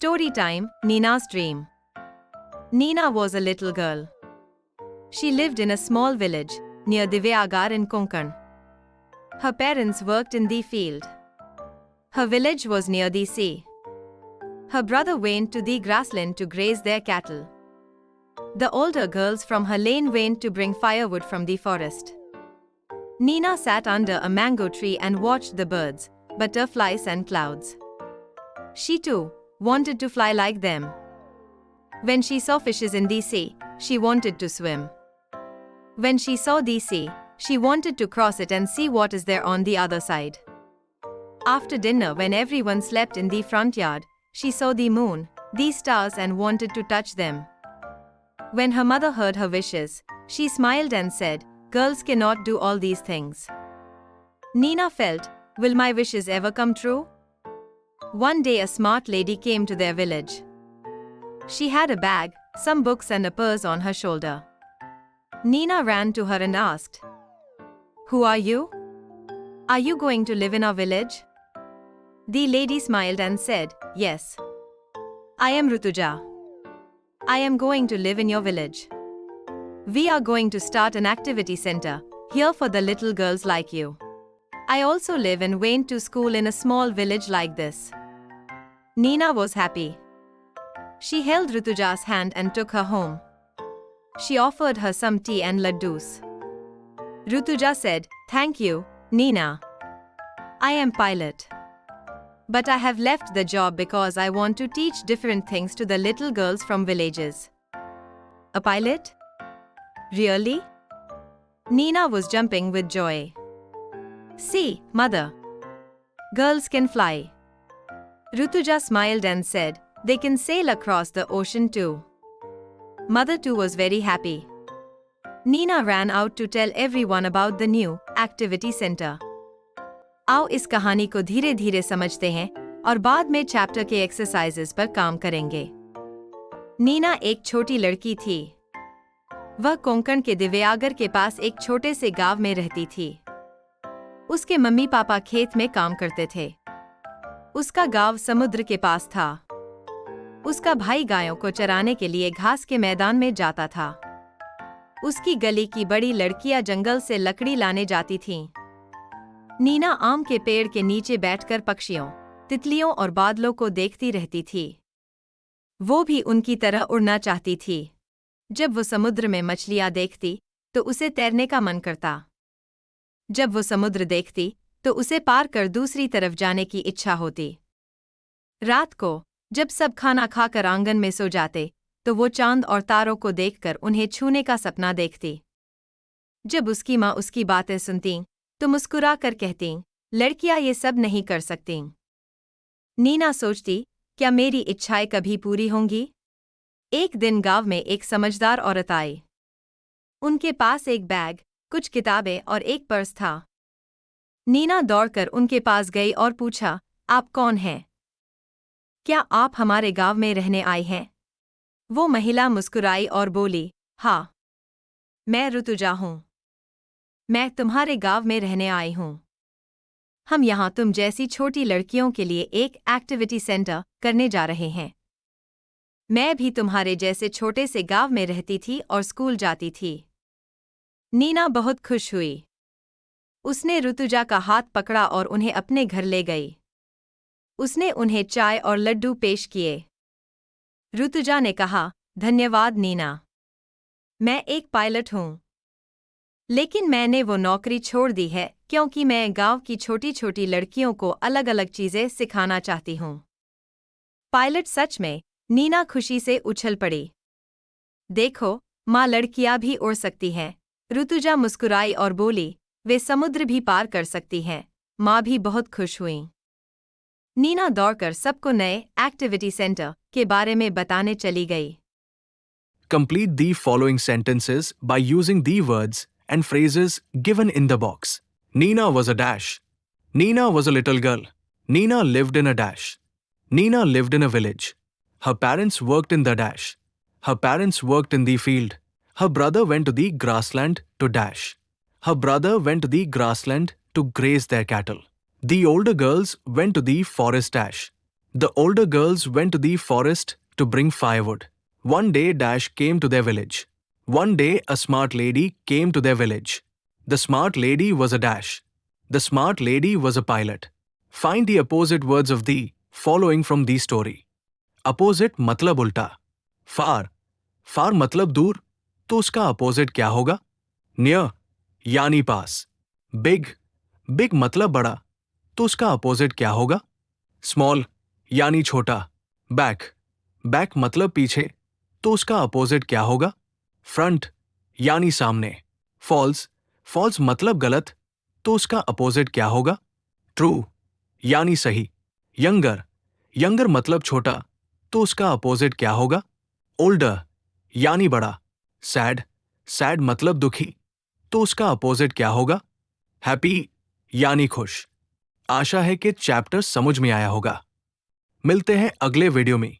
Story time, Nina's Dream. Nina was a little girl. She lived in a small village near Divyagar in Konkan. Her parents worked in the field. Her village was near the sea. Her brother went to the grassland to graze their cattle. The older girls from her lane went to bring firewood from the forest. Nina sat under a mango tree and watched the birds, butterflies and clouds. She too wanted to fly like them. When she saw fishes in the sea, she wanted to swim. When she saw the sea, she wanted to cross it and see what is there on the other side. After dinner, when everyone slept in the front yard, she saw the moon, the stars and wanted to touch them. When her mother heard her wishes, she smiled and said, "Girls cannot do all these things." Nina felt, will my wishes ever come true? One day a smart lady came to their village. She had a bag, some books and a purse on her shoulder. Nina ran to her and asked, "Who are you? Are you going to live in our village?" The lady smiled and said, "Yes. I am Rutuja. I am going to live in your village. We are going to start an activity center here for the little girls like you. I also live and went to school in a small village like this." Nina was happy. She held Rutuja's hand and took her home. She offered her some tea and laddus. Rutuja said, "Thank you, Nina. I am pilot. But I have left the job because I want to teach different things to the little girls from villages." "A pilot? Really?" Nina was jumping with joy. "See, mother. Girls can fly." Rutuja smiled and said, "They can sail across the ocean too." Mother too was very happy. Nina ran out to tell everyone about the new activity center. आओ इस कहानी को धीरे धीरे समझते हैं और बाद में चैप्टर के एक्सरसाइजेस पर काम करेंगे। नीना एक छोटी लड़की थी। वह कोंकण के दिव्यागर के पास एक छोटे से गांव में रहती थी। उसके मम्मी पापा खेत में काम करते थे। उसका गांव समुद्र के पास था। उसका भाई गायों को चराने के लिए घास के मैदान में जाता था। उसकी गली की बड़ी लड़कियां जंगल से लकड़ी लाने जाती थीं। नीना आम के पेड़ के नीचे बैठकर पक्षियों, तितलियों और बादलों को देखती रहती थी। वो भी उनकी तरह उड़ना चाहती थी। जब वो समुद्र में मछलियां देखती तो उसे तैरने का मन करता। जब वो समुद्र देखती तो उसे पार कर दूसरी तरफ जाने की इच्छा होती। रात को जब सब खाना खाकर आंगन में सो जाते तो वो चांद और तारों को देखकर उन्हें छूने का सपना देखती। जब उसकी माँ उसकी बातें सुनती तो मुस्कुरा कर कहती, "लड़कियां ये सब नहीं कर सकती।" नीना सोचती, क्या मेरी इच्छाएं कभी पूरी होंगी? एक दिन गांव में एक समझदार औरत आई। उनके पास एक बैग, कुछ किताबें और एक पर्स था। नीना दौड़कर उनके पास गई और पूछा, "आप कौन हैं? क्या आप हमारे गांव में रहने आए हैं?" वो महिला मुस्कुराई और बोली, "हाँ, मैं ऋतुजा हूँ। मैं तुम्हारे गांव में रहने आई हूँ। हम यहाँ तुम जैसी छोटी लड़कियों के लिए एक एक्टिविटी सेंटर करने जा रहे हैं। मैं भी तुम्हारे जैसे छोटे से गांव में रहती थी और स्कूल जाती थी।" नीना बहुत खुश हुई। उसने ऋतुजा का हाथ पकड़ा और उन्हें अपने घर ले गई। उसने उन्हें चाय और लड्डू पेश किए। ऋतुजा ने कहा, "धन्यवाद नीना। मैं एक पायलट हूँ। लेकिन मैंने वो नौकरी छोड़ दी है क्योंकि मैं गांव की छोटी छोटी लड़कियों को अलग अलग चीजें सिखाना चाहती हूँ।" पायलट सच में, नीना खुशी से उछल पड़ी। "देखो, माँ, लड़कियां भी उड़ सकती हैं।" ऋतुजा मुस्कुराई और बोली, "वे समुद्र भी पार कर सकती हैं।" माँ भी बहुत खुश हुईं। नीना दौड़कर सबको नए एक्टिविटी सेंटर के बारे में बताने चली गई। Complete the following sentences by using the words and phrases given in the box. Nina was a dash. Nina was a little girl. Nina lived in a dash. Nina lived in a village. Her parents worked in the dash. Her parents worked in the field. Her brother went to the grassland to dash. Her brother went to the grassland to graze their cattle. The older girls went to the forest dash. The older girls went to the forest to bring firewood. One day Dash came to their village. One day a smart lady came to their village. The smart lady was a Dash. The smart lady was a pilot. Find the opposite words of the following from the story. Opposite मतलब उल्टा. Far. Far मतलब दूर, तो उसका opposite क्या होगा? Near यानी पास. Big. Big मतलब बड़ा, तो उसका opposite क्या होगा? Small यानी छोटा. Back. Back मतलब पीछे, तो उसका opposite क्या होगा? Front यानी सामने. False. False मतलब गलत, तो उसका opposite क्या होगा? True यानी सही. Younger. Younger मतलब छोटा, तो उसका opposite क्या होगा? Older यानी बड़ा. Sad. Sad मतलब दुखी, तो उसका opposite क्या होगा? Happy यानी खुश. आशा है कि चैप्टर समझ में आया होगा. मिलते हैं अगले वीडियो में.